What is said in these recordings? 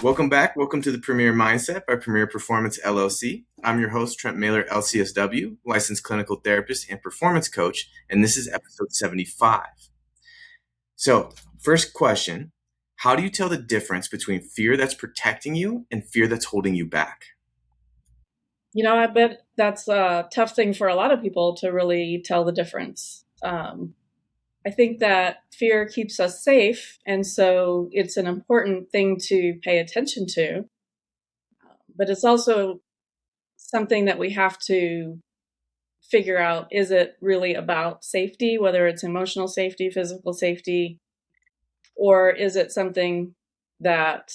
Welcome back. Welcome to the Premier Mindset by Premier Performance LLC. I'm your host, Trent Mailer, LCSW, licensed clinical therapist and performance coach, and this is episode 75. So, first question, how do you tell the difference between fear that's protecting you and fear that's holding you back? I bet that's a tough thing for a lot of people to really tell the difference. I think that fear keeps us safe, and so it's an important thing to pay attention to. But it's also something that we have to figure out, is it really about safety, whether it's emotional safety, physical safety, or is it something that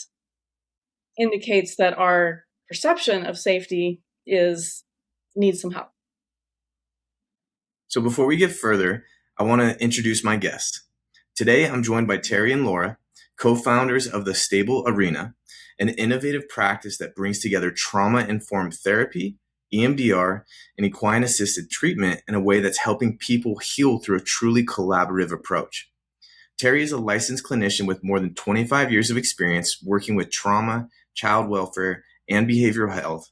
indicates that our perception of safety needs some help? So before we get further, I want to introduce my guests. Today, I'm joined by Terry and Laura, co-founders of the Stable Arena, an innovative practice that brings together trauma-informed therapy, EMDR, and equine-assisted treatment in a way that's helping people heal through a truly collaborative approach. Terry is a licensed clinician with more than 25 years of experience working with trauma, child welfare, and behavioral health.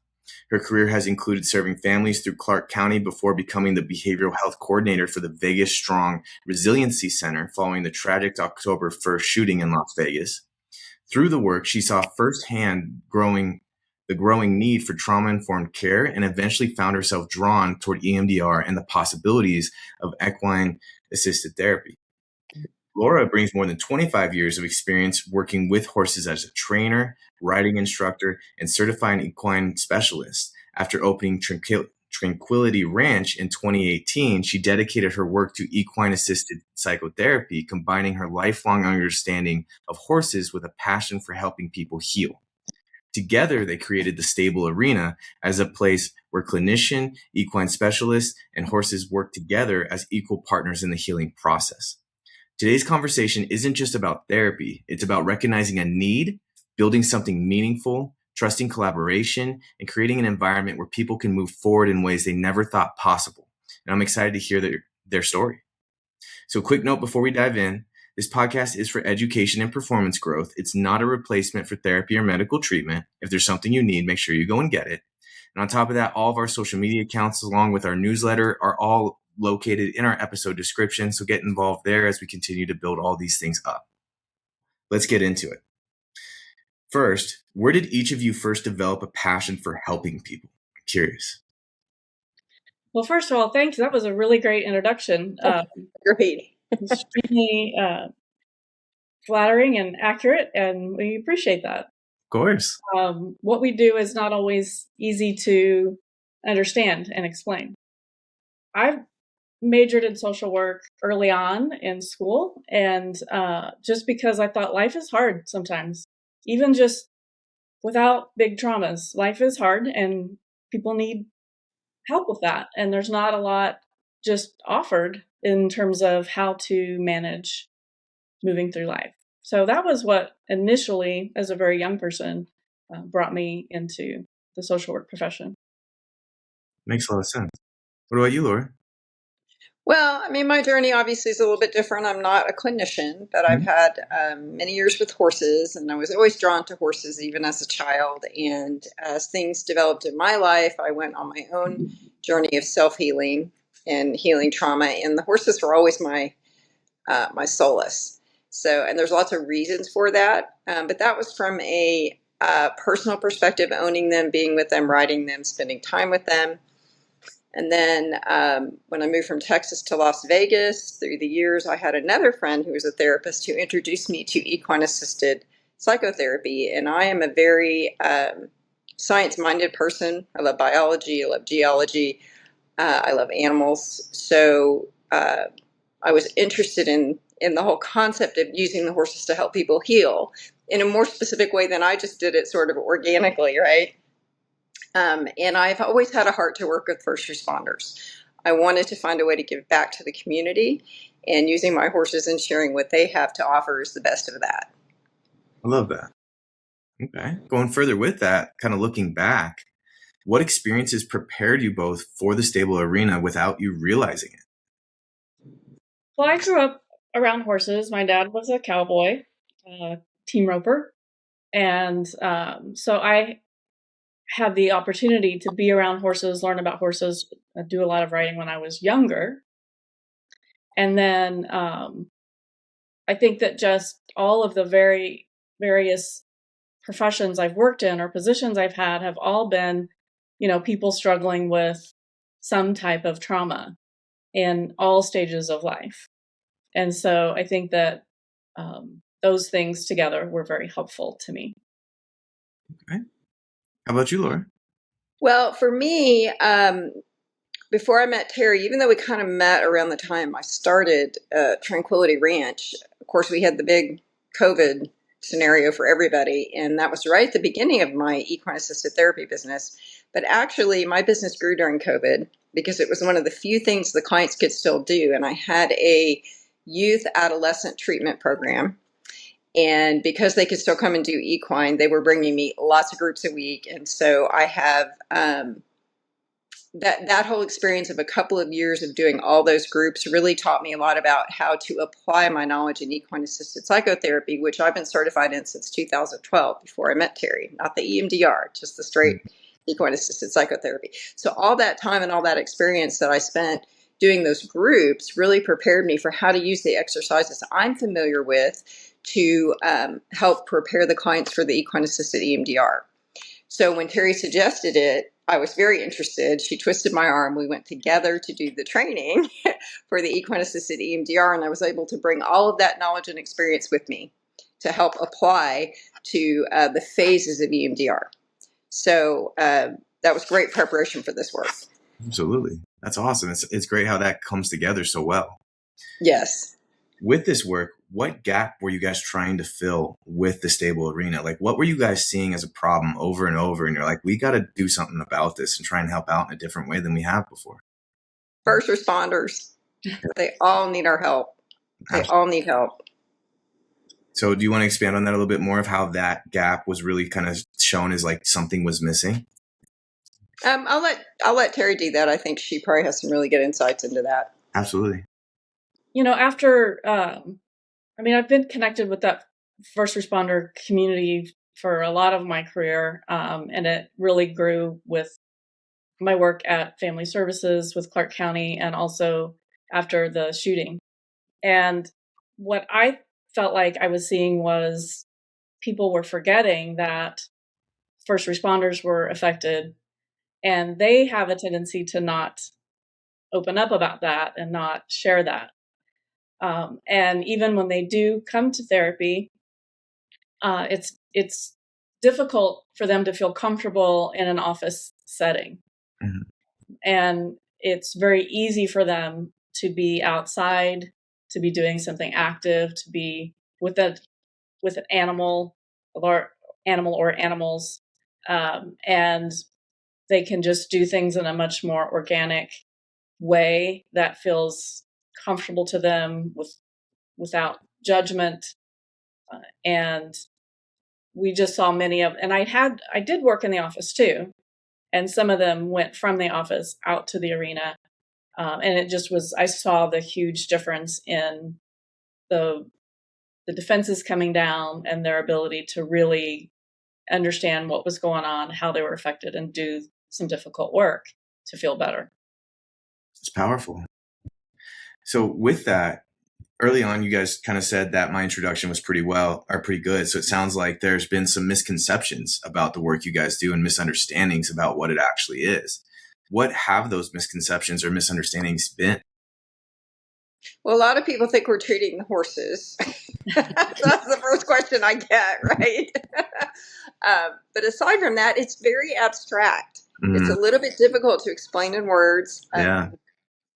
Her career has included serving families through Clark County before becoming the behavioral health coordinator for the Vegas Strong Resiliency Center following the tragic October 1st shooting in Las Vegas. Through the work, she saw firsthand the growing need for trauma-informed care and eventually found herself drawn toward EMDR and the possibilities of equine-assisted therapy. Laura brings more than 25 years of experience working with horses as a trainer, riding instructor, and certified equine specialist. After opening Tranquility Ranch in 2018, she dedicated her work to equine-assisted psychotherapy, combining her lifelong understanding of horses with a passion for helping people heal. Together, they created the Stable Arena as a place where clinician, equine specialists, and horses work together as equal partners in the healing process. Today's conversation isn't just about therapy. It's about recognizing a need, building something meaningful, trusting collaboration, and creating an environment where people can move forward in ways they never thought possible. And I'm excited to hear their story. So quick note before we dive in, this podcast is for education and performance growth. It's not a replacement for therapy or medical treatment. If there's something you need, make sure you go and get it. And on top of that, all of our social media accounts, along with our newsletter, are all located in our episode description. So get involved there as we continue to build all these things up. Let's get into it. First, where did each of you first develop a passion for helping people? I'm curious. Well, first of all, thanks. That was a really great introduction. Great. Extremely flattering and accurate, and we appreciate that. Of course. What we do is not always easy to understand and explain. I've majored in social work early on in school, and just because I thought life is hard sometimes, even just without big traumas, life is hard and people need help with that. And there's not a lot just offered in terms of how to manage moving through life. So that was what initially, as a very young person, brought me into the social work profession. Makes a lot of sense. What about you, Laura? Well, I mean, my journey obviously is a little bit different. I'm not a clinician, but I've had many years with horses, and I was always drawn to horses even as a child. And as things developed in my life, I went on my own journey of self-healing and healing trauma, and the horses were always my solace. So, and there's lots of reasons for that, but that was from a personal perspective, owning them, being with them, riding them, spending time with them. And then when I moved from Texas to Las Vegas, through the years, I had another friend who was a therapist who introduced me to equine-assisted psychotherapy. And I am a very science-minded person. I love biology. I love geology. I love animals. So I was interested in the whole concept of using the horses to help people heal in a more specific way than I just did it sort of organically, right? And I've always had a heart to work with first responders. I wanted to find a way to give back to the community, and using my horses and sharing what they have to offer is the best of that. I love that. Okay. Going further with that, kind of looking back, what experiences prepared you both for the Stable Arena without you realizing it? Well, I grew up around horses. My dad was a cowboy, team roper. And so I had the opportunity to be around horses, learn about horses, do a lot of riding when I was younger. And then I think that just all of the various professions I've worked in or positions I've had have all been, people struggling with some type of trauma in all stages of life. And so I think that those things together were very helpful to me. Okay. How about you, Laura? Well, for me, before I met Terry, even though we kind of met around the time I started Tranquility Ranch, of course, we had the big COVID scenario for everybody, and that was right at the beginning of my equine-assisted therapy business. But actually, my business grew during COVID because it was one of the few things the clients could still do, and I had a youth adolescent treatment program. And because they could still come and do equine, they were bringing me lots of groups a week. And so I have that whole experience of a couple of years of doing all those groups really taught me a lot about how to apply my knowledge in equine-assisted psychotherapy, which I've been certified in since 2012, before I met Terry. Not the EMDR, just the straight equine-assisted psychotherapy. So all that time and all that experience that I spent doing those groups really prepared me for how to use the exercises I'm familiar with to help prepare the clients for the equine-assisted EMDR. So when Terry suggested it, I was very interested. She twisted my arm. We went together to do the training for the Equine-Assisted EMDR, and I was able to bring all of that knowledge and experience with me to help apply to the phases of EMDR. So that was great preparation for this work. Absolutely. That's awesome. It's great how that comes together so well. Yes. With this work, what gap were you guys trying to fill with the stable arena? Like, what were you guys seeing as a problem over and over? And you're like, we got to do something about this and try and help out in a different way than we have before. First responders, they all need our help. They all need help. So do you want to expand on that a little bit more of how that gap was really kind of shown as like something was missing? I'll let Terry do that. I think she probably has some really good insights into that. Absolutely. After, I've been connected with that first responder community for a lot of my career, and it really grew with my work at Family Services with Clark County and also after the shooting. And what I felt like I was seeing was people were forgetting that first responders were affected, and they have a tendency to not open up about that and not share that. And even when they do come to therapy, it's difficult for them to feel comfortable in an office setting. Mm-hmm. And it's very easy for them to be outside, to be doing something active, to be with an animal or animals. And they can just do things in a much more organic way that feels comfortable to them without judgment. And we just saw many of, and I did work in the office too. And some of them went from the office out to the arena. And it just was, I saw the huge difference in the defenses coming down and their ability to really understand what was going on, how they were affected, and do some difficult work to feel better. It's powerful. So with that, early on, you guys kind of said that my introduction was pretty good. So it sounds like there's been some misconceptions about the work you guys do and misunderstandings about what it actually is. What have those misconceptions or misunderstandings been? Well, a lot of people think we're treating the horses. That's the first question I get, right? But aside from that, it's very abstract. Mm-hmm. It's a little bit difficult to explain in words. Yeah.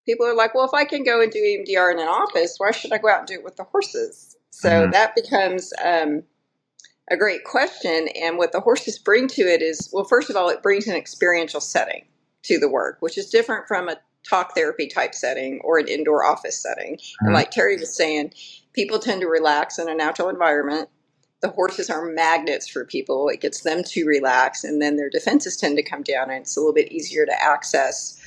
People are like, well, if I can go and do EMDR in an office, why should I go out and do it with the horses? So that becomes a great question. And what the horses bring to it is, well, first of all, it brings an experiential setting to the work, which is different from a talk therapy type setting or an indoor office setting. And like Terry was saying, people tend to relax in a natural environment. The horses are magnets for people. It gets them to relax, and then their defenses tend to come down, and it's a little bit easier to access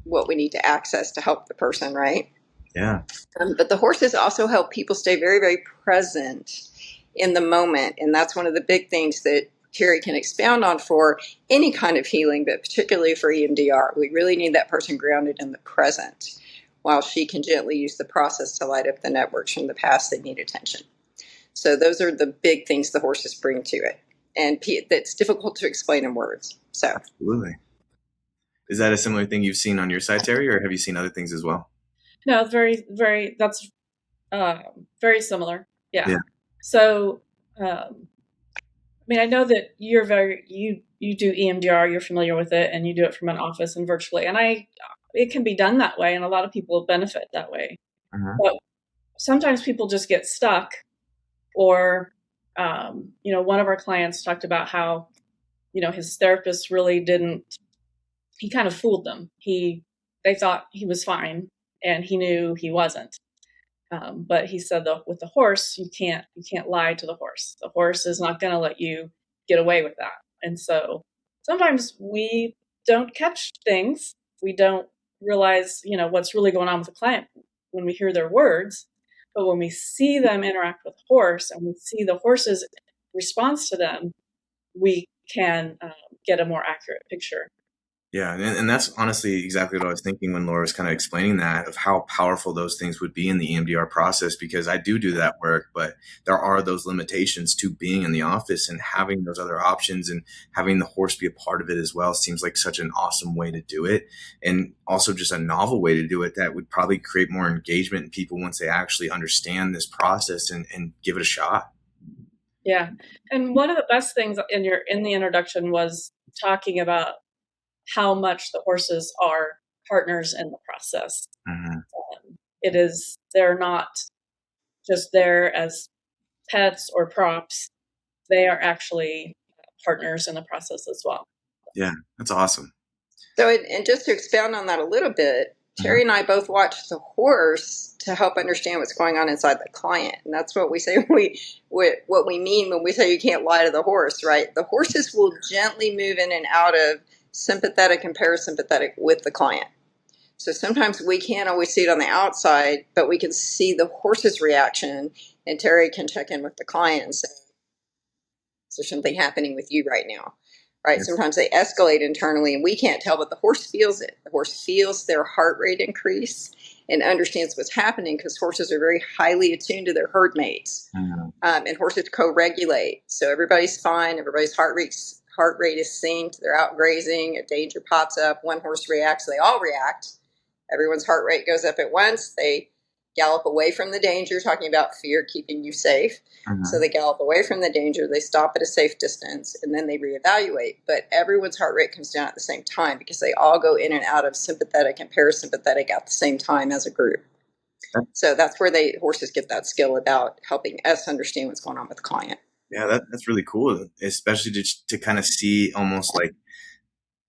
what we need to access to help the person, right? Yeah. But the horses also help people stay very, very present in the moment. And that's one of the big things that Terry can expound on for any kind of healing, but particularly for EMDR. We really need that person grounded in the present, while she can gently use the process to light up the networks from the past that need attention. So those are the big things the horses bring to it. And that's difficult to explain in words. So absolutely. Is that a similar thing you've seen on your side, Terry, or have you seen other things as well? No, it's that's very similar. Yeah. Yeah. So, I mean, I know that you do EMDR, you're familiar with it, and you do it from an office and virtually. And it can be done that way, and a lot of people benefit that way. But sometimes people just get stuck, or, one of our clients talked about how, his therapist really he kind of fooled them. They thought he was fine, and he knew he wasn't. But he said with the horse, you can't lie to the horse. The horse is not going to let you get away with that. And so sometimes we don't catch things. We don't realize, what's really going on with the client when we hear their words. But when we see them interact with the horse and we see the horse's response to them, we can get a more accurate picture. Yeah, and that's honestly exactly what I was thinking when Laura was kind of explaining that, of how powerful those things would be in the EMDR process, because I do that work, but there are those limitations to being in the office, and having those other options and having the horse be a part of it as well seems like such an awesome way to do it, and also just a novel way to do it that would probably create more engagement in people once they actually understand this process and give it a shot. Yeah, and one of the best things in the introduction was talking about how much the horses are partners in the process. They're not just there as pets or props. They are actually partners in the process as well. Yeah, that's awesome. So, and just to expound on that a little bit, Terry and I both watch the horse to help understand what's going on inside the client. And that's what we say, what we mean when we say you can't lie to the horse, right? The horses will gently move in and out of sympathetic and parasympathetic with the client. So sometimes we can't always see it on the outside, but we can see the horse's reaction, and Terry can check in with the client and say, is there something happening with you right now? Right? Yes. Sometimes they escalate internally and we can't tell, but the horse feels it. The horse feels their heart rate increase and understands what's happening, because horses are very highly attuned to their herd mates. And horses co-regulate. So everybody's fine. Everybody's heart rate is synced. They're out grazing. A danger pops up. One horse reacts. They all react. Everyone's heart rate goes up at once. They gallop away from the danger, talking about fear keeping you safe. So they gallop away from the danger. They stop at a safe distance, and then they reevaluate. But everyone's heart rate comes down at the same time, because they all go in and out of sympathetic and parasympathetic at the same time as a group. So that's where horses get that skill about helping us understand what's going on with the client. Yeah, that's really cool, especially to kind of see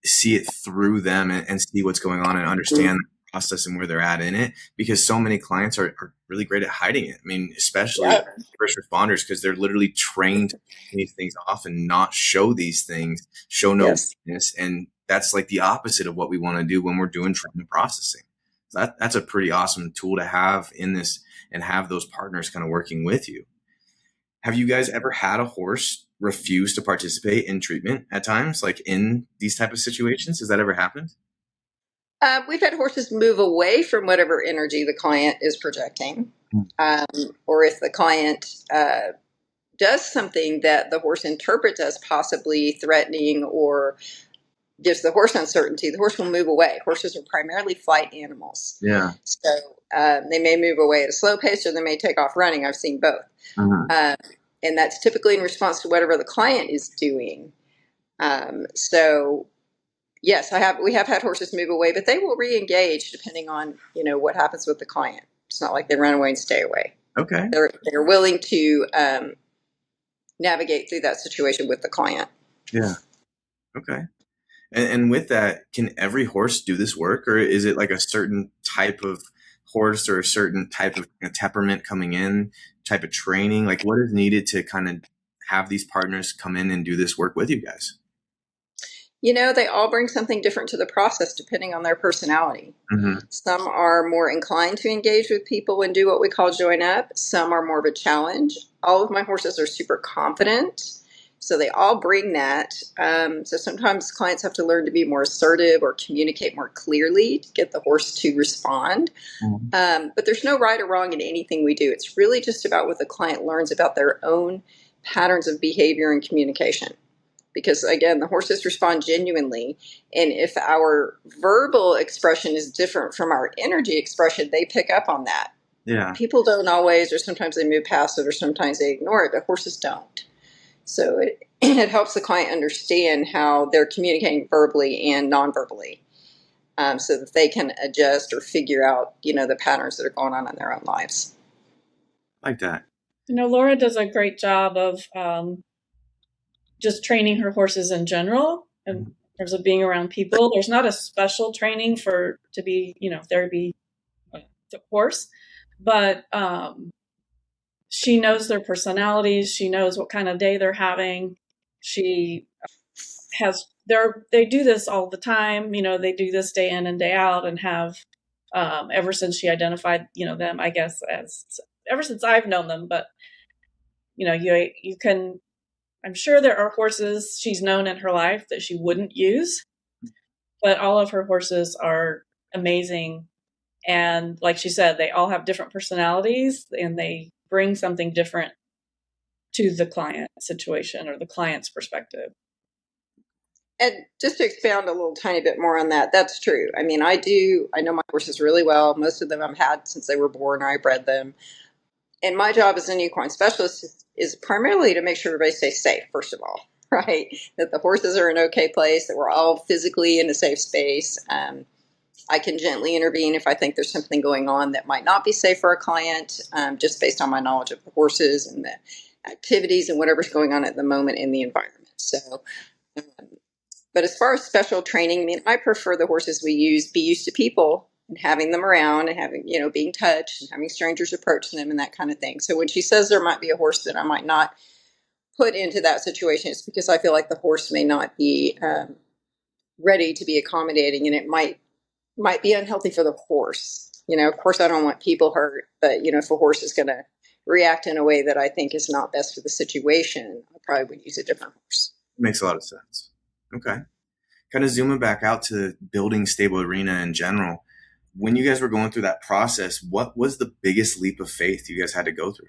it through them and see what's going on and understand the process and where they're at in it, because so many clients are really great at hiding it. I mean, especially first responders, because they're literally trained to turn these things off and not show these things, show no weakness. And that's like the opposite of what we want to do when we're doing trauma processing. So that's a pretty awesome tool to have in this, and have those partners kind of working with you. Have you guys ever had a horse refuse to participate in treatment at times, like in these type of situations? Has that ever happened? We've had horses move away from whatever energy the client is projecting. Or if the client does something that the horse interprets as possibly threatening or gives the horse uncertainty, the horse will move away. Horses are primarily flight animals. Yeah. So they may move away at a slow pace, or they may take off running. I've seen both. And that's typically in response to whatever the client is doing. So yes, we have had horses move away, but they will re-engage depending on, what happens with the client. It's not like they run away and stay away. Okay. They're willing to navigate through that situation with the client. Yeah. Okay. And with that, can every horse do this work, or is it like a certain type of horse or a certain type of temperament coming in, type of training? Like, what is needed to kind of have these partners come in and do this work with you guys? They all bring something different to the process depending on their personality. Mm-hmm. Some are more inclined to engage with people and do what we call join up. Some are more of a challenge. All of my horses are super confident, so they all bring that. So sometimes clients have to learn to be more assertive or communicate more clearly to get the horse to respond. Mm-hmm. But there's no right or wrong in anything we do. It's really just about what the client learns about their own patterns of behavior and communication. Because again, the horses respond genuinely. And if our verbal expression is different from our energy expression, they pick up on that. Yeah. People don't always, or sometimes they move past it, or sometimes they ignore it, but horses don't. So it helps the client understand how they're communicating verbally and non-verbally, so that they can adjust or figure out, the patterns that are going on in their own lives. Like that. Laura does a great job of just training her horses in general in terms of being around people. There's not a special training to be, therapy horse, but she knows their personalities. She knows what kind of day they're having. She they do this all the time. They do this day in and day out and have ever since she identified, them, I guess, ever since I've known them. But, you can, I'm sure there are horses she's known in her life that she wouldn't use, but all of her horses are amazing. And like she said, they all have different personalities and they bring something different to the client situation or the client's perspective. And just to expound a little tiny bit more on that, that's true. I mean, I know my horses really well. Most of them I've had since they were born, or I bred them. And my job as an equine specialist is primarily to make sure everybody stays safe, first of all, right? That the horses are in an okay place, that we're all physically in a safe space. I can gently intervene if I think there's something going on that might not be safe for a client, just based on my knowledge of the horses and the activities and whatever's going on at the moment in the environment. So, but as far as special training, I mean, I prefer the horses we use be used to people and having them around and having, being touched and having strangers approach them and that kind of thing. So when she says there might be a horse that I might not put into that situation, it's because I feel like the horse may not be ready to be accommodating, and it might be unhealthy for the horse. Of course, I don't want people hurt, but, if a horse is going to react in a way that I think is not best for the situation, I probably would use a different horse. Makes a lot of sense. Okay. Kind of zooming back out to building Stable Arena in general. When you guys were going through that process, what was the biggest leap of faith you guys had to go through?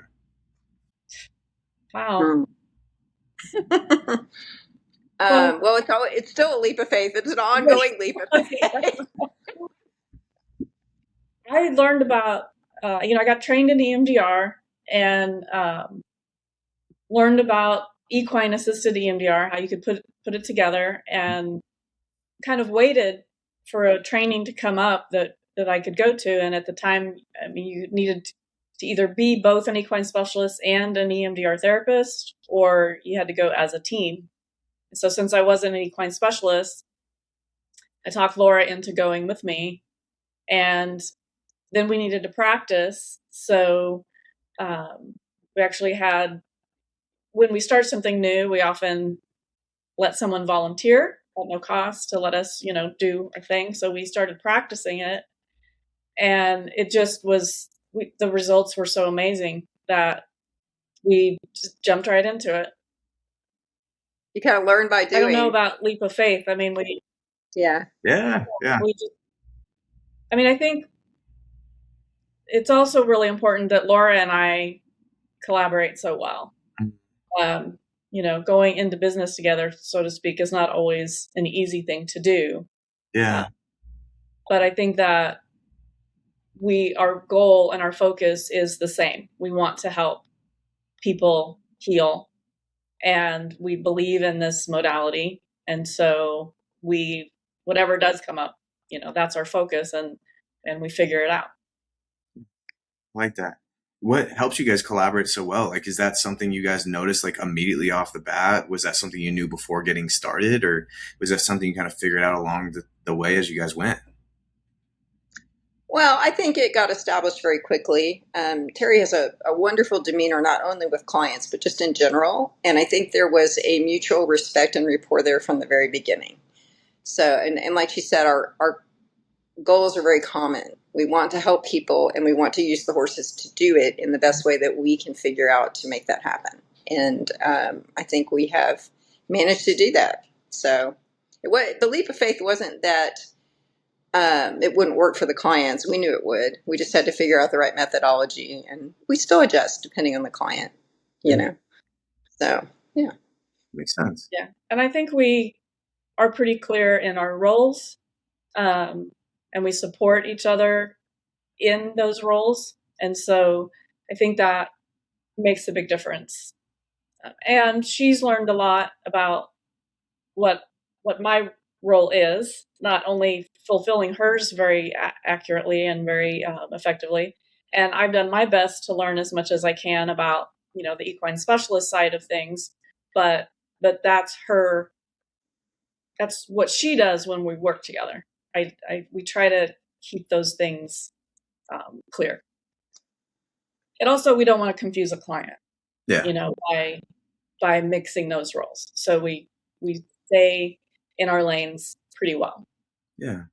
Wow. Well, it's still a leap of faith. It's an ongoing leap of faith. I learned about, I got trained in EMDR and learned about equine-assisted EMDR, how you could put it together, and kind of waited for a training to come up that I could go to. And at the time, I mean, you needed to either be both an equine specialist and an EMDR therapist, or you had to go as a team. So since I wasn't an equine specialist, I talked Laura into going with me, and then we needed to practice. So we actually had, when we start something new, we often let someone volunteer at no cost to let us, do our thing. So we started practicing it, and it just was, the results were so amazing that we just jumped right into it. You kind of learn by doing. I don't know about leap of faith. I mean, Yeah. I think it's also really important that Laura and I collaborate so well. Going into business together, so to speak, is not always an easy thing to do. Yeah. But I think that our goal and our focus is the same. We want to help people heal, and we believe in this modality. And so whatever does come up, that's our focus, and we figure it out. Like that. What helps you guys collaborate so well? Like, is that something you guys noticed like immediately off the bat? Was that something you knew before getting started, or was that something you kind of figured out along the way as you guys went? Well, I think it got established very quickly. Terry has a wonderful demeanor, not only with clients, but just in general. And I think there was a mutual respect and rapport there from the very beginning. So, and like she said, our goals are very common. We want to help people, and we want to use the horses to do it in the best way that we can figure out to make that happen. And I think we have managed to do that. So the leap of faith wasn't that it wouldn't work for the clients. We knew it would. We just had to figure out the right methodology, and we still adjust depending on the client, you know. So, yeah. Makes sense. Yeah. And I think we are pretty clear in our roles, and we support each other in those roles. And so I think that makes a big difference. And she's learned a lot about what my role is, not only fulfilling hers very accurately and very effectively. And I've done my best to learn as much as I can about, the equine specialist side of things, but that's what she does when we work together. We try to keep those things clear. And also, we don't want to confuse a client, by mixing those roles. So we stay in our lanes pretty well. Yeah.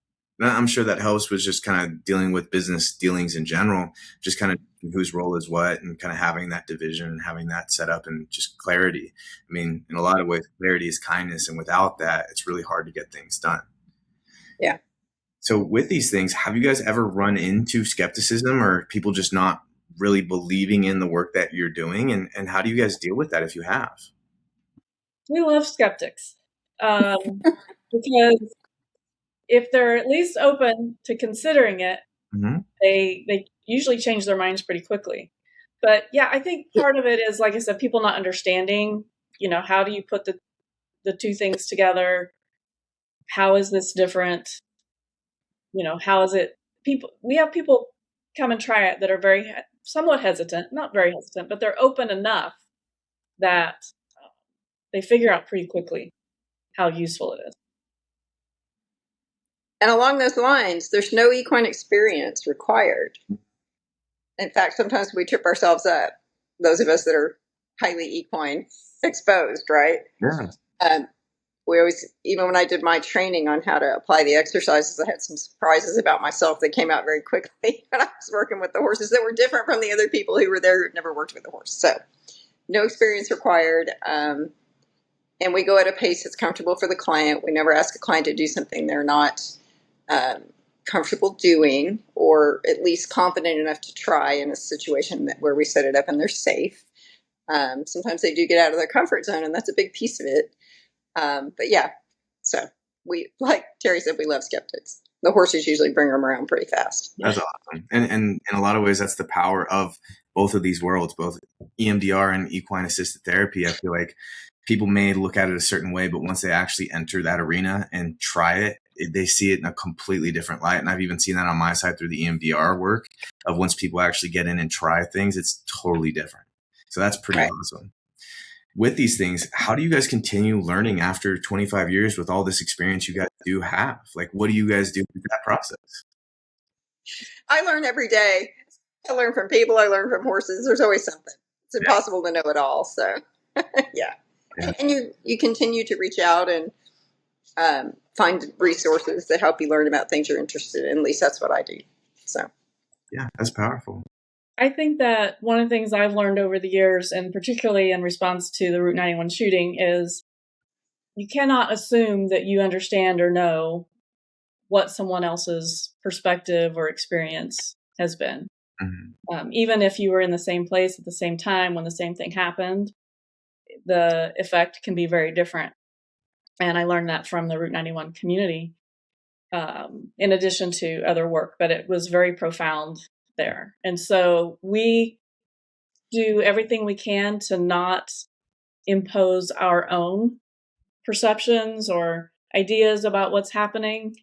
I'm sure that helps with just kind of dealing with business dealings in general, just kind of whose role is what, and kind of having that division and having that set up and just clarity. I mean, in a lot of ways, clarity is kindness. And without that, it's really hard to get things done. Yeah. So with these things, have you guys ever run into skepticism or people just not really believing in the work that you're doing? And how do you guys deal with that if you have? We love skeptics because if they're at least open to considering it, they usually change their minds pretty quickly. But yeah, I think part of it is, like I said, people not understanding, how do you put the two things together? How is this different? How is it? We have people come and try it that are somewhat hesitant, not very hesitant, but they're open enough that they figure out pretty quickly how useful it is. And along those lines, there's no equine experience required. In fact, sometimes we trip ourselves up, those of us that are highly equine exposed, right? Yeah. We always, even when I did my training on how to apply the exercises, I had some surprises about myself that came out very quickly when I was working with the horses that were different from the other people who were there who'd never worked with a horse. So no experience required. And we go at a pace that's comfortable for the client. We never ask a client to do something they're not comfortable doing, or at least confident enough to try in a situation where we set it up and they're safe. Sometimes they do get out of their comfort zone, and that's a big piece of it. But yeah, so we, like Terry said, we love skeptics. The horses usually bring them around pretty fast. That's awesome. And in a lot of ways, that's the power of both of these worlds, both EMDR and equine-assisted therapy. I feel like people may look at it a certain way, but once they actually enter that arena and try it, they see it in a completely different light. And I've even seen that on my side through the EMDR work of once people actually get in and try things, it's totally different. So that's pretty awesome. With these things, how do you guys continue learning after 25 years with all this experience you guys do have? Like, what do you guys do with that process? I learn every day. I learn from people. I learn from horses. There's always something. It's impossible to know it all. So, yeah. And you continue to reach out and find resources that help you learn about things you're interested in. At least that's what I do. So, yeah, that's powerful. I think that one of the things I've learned over the years, and particularly in response to the Route 91 shooting, is you cannot assume that you understand or know what someone else's perspective or experience has been. Mm-hmm. Even if you were in the same place at the same time when the same thing happened, the effect can be very different. And I learned that from the Route 91 community, in addition to other work, but it was very profound there. And so we do everything we can to not impose our own perceptions or ideas about what's happening,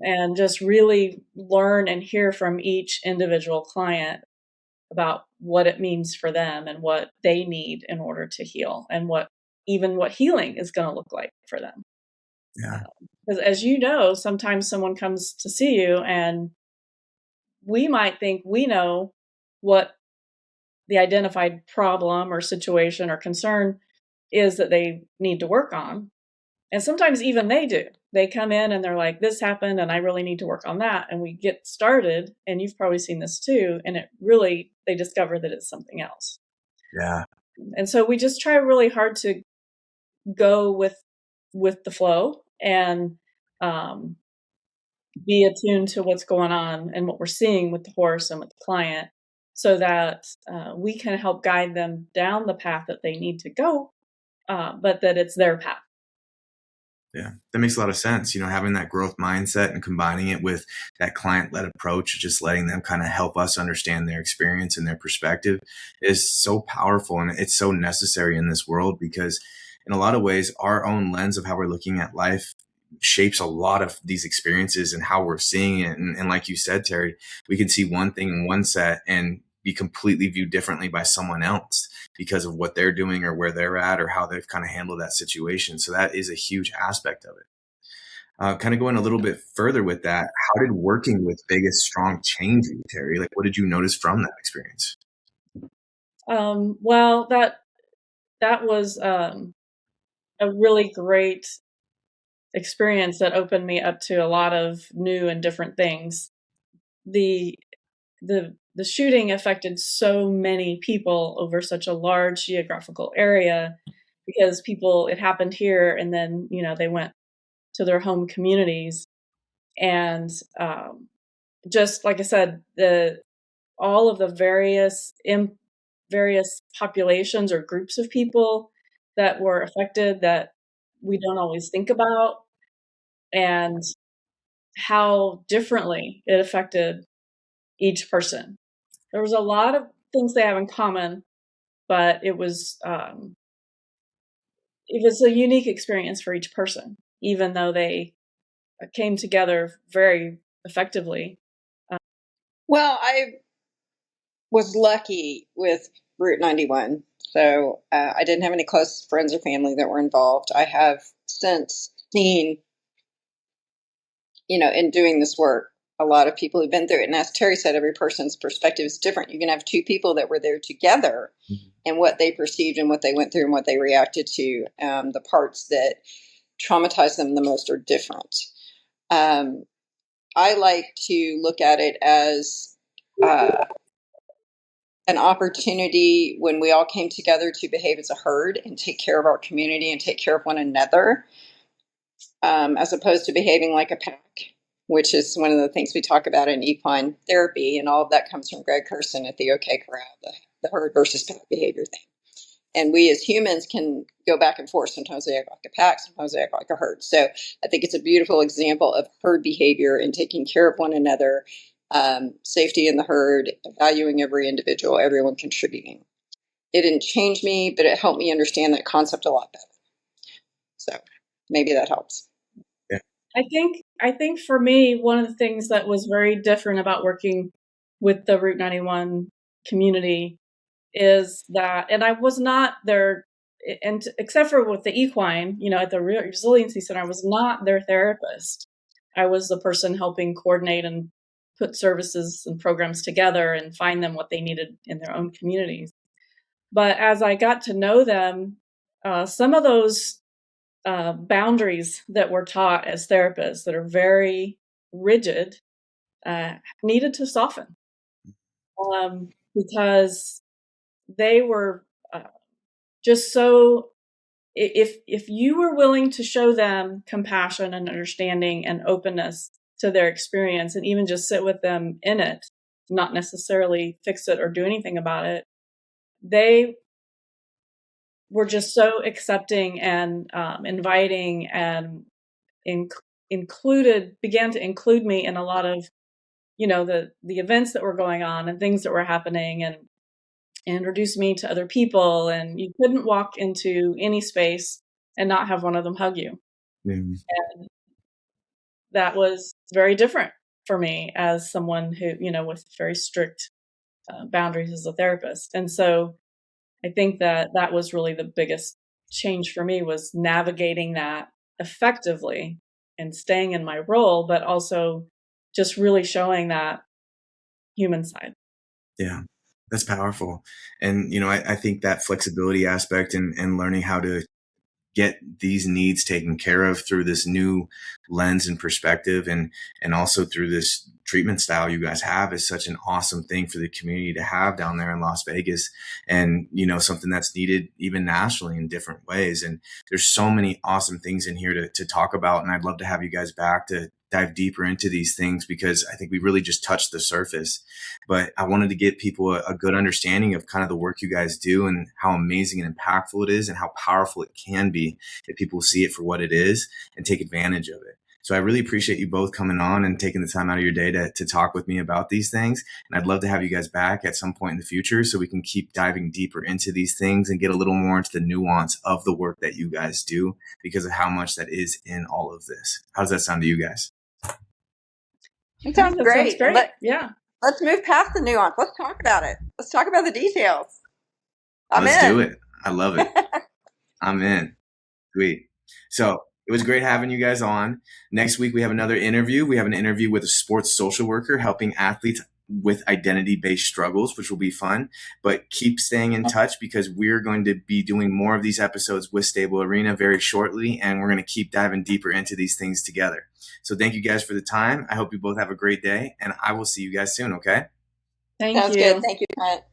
and just really learn and hear from each individual client about what it means for them and what they need in order to heal, and what healing is going to look like for them. Yeah. Because as you know, sometimes someone comes to see you and we might think we know what the identified problem or situation or concern is that they need to work on. And sometimes even they do. They come in and they're like, this happened and I really need to work on that. And we get started, and you've probably seen this too. And they discover that it's something else. Yeah. And so we just try really hard to go with the flow and be attuned to what's going on and what we're seeing with the horse and with the client, so that we can help guide them down the path that they need to go, but that it's their path. Yeah, that makes a lot of sense. Having that growth mindset and combining it with that client-led approach, just letting them kind of help us understand their experience and their perspective is so powerful. And it's so necessary in this world, because in a lot of ways, our own lens of how we're looking at life shapes a lot of these experiences and how we're seeing it. And like you said, Terry, we can see one thing in one set and be completely viewed differently by someone else because of what they're doing or where they're at or how they've kind of handled that situation. So that is a huge aspect of it. Kind of going a little bit further with that, how did working with Vegas Strong change you, Terry? Like, what did you notice from that experience? Well, that was a really great experience that opened me up to a lot of new and different things. The shooting affected so many people over such a large geographical area, because it happened here, and then they went to their home communities, and just like I said, all of the various populations or groups of people that were affected that we don't always think about, and how differently it affected each person. There was a lot of things they have in common, but it was a unique experience for each person, even though they came together very effectively. Well, I was lucky with Route 91. So I didn't have any close friends or family that were involved. I have since seen, in doing this work, a lot of people who've been through it. And as Terry said, every person's perspective is different. You can have two people that were there together, and what they perceived and what they went through and what they reacted to. The parts that traumatized them the most are different. I like to look at it as an opportunity when we all came together to behave as a herd and take care of our community and take care of one another, as opposed to behaving like a pack, which is one of the things we talk about in equine therapy. And all of that comes from Greg Kerson at the OK Corral, the herd versus pack behavior thing. And we as humans can go back and forth. Sometimes we act like a pack, sometimes we act like a herd. So I think it's a beautiful example of herd behavior and taking care of one another, safety in the herd, valuing every individual, everyone contributing. It didn't change me, but it helped me understand that concept a lot better. So maybe that helps. Yeah. I think for me, one of the things that was very different about working with the Route 91 community is that, and I was not there, and except for with the equine, at the Resiliency Center, I was not their therapist. I was the person helping coordinate and put services and programs together and find them what they needed in their own communities. But as I got to know them, some of those boundaries that were taught as therapists that are very rigid needed to soften, because they were just so, if you were willing to show them compassion and understanding and openness to their experience, and even just sit with them in it, not necessarily fix it or do anything about it, they were just so accepting and inviting, and began to include me in a lot of the events that were going on and things that were happening, and introduced me to other people. And you couldn't walk into any space and not have one of them hug you. Mm-hmm. And that was very different for me as someone who, with very strict boundaries as a therapist. And so I think that was really the biggest change for me, was navigating that effectively and staying in my role, but also just really showing that human side. Yeah, that's powerful. And, I think that flexibility aspect and learning how to get these needs taken care of through this new lens and perspective, and also through this treatment style you guys have is such an awesome thing for the community to have down there in Las Vegas, and something that's needed even nationally in different ways. And there's so many awesome things in here to talk about, and I'd love to have you guys back to dive deeper into these things, because I think we really just touched the surface. But I wanted to give people a good understanding of kind of the work you guys do and how amazing and impactful it is, and how powerful it can be if people see it for what it is and take advantage of it. So I really appreciate you both coming on and taking the time out of your day to talk with me about these things. And I'd love to have you guys back at some point in the future so we can keep diving deeper into these things and get a little more into the nuance of the work that you guys do, because of how much that is in all of this. How does that sound to you guys? It sounds great. Yeah. Let's move past the nuance. Let's talk about it. Let's talk about the details. Let's do it. I love it. I'm in. Sweet. So it was great having you guys on. Next week, we have another interview. We have an interview with a sports social worker helping athletes with identity-based struggles, which will be fun. But keep staying in touch, because we're going to be doing more of these episodes with Stable Arena very shortly, and we're going to keep diving deeper into these things together. So thank you guys for the time. I hope you both have a great day, and I will see you guys soon, okay? Thank you. Sounds good. Thank you, Trent.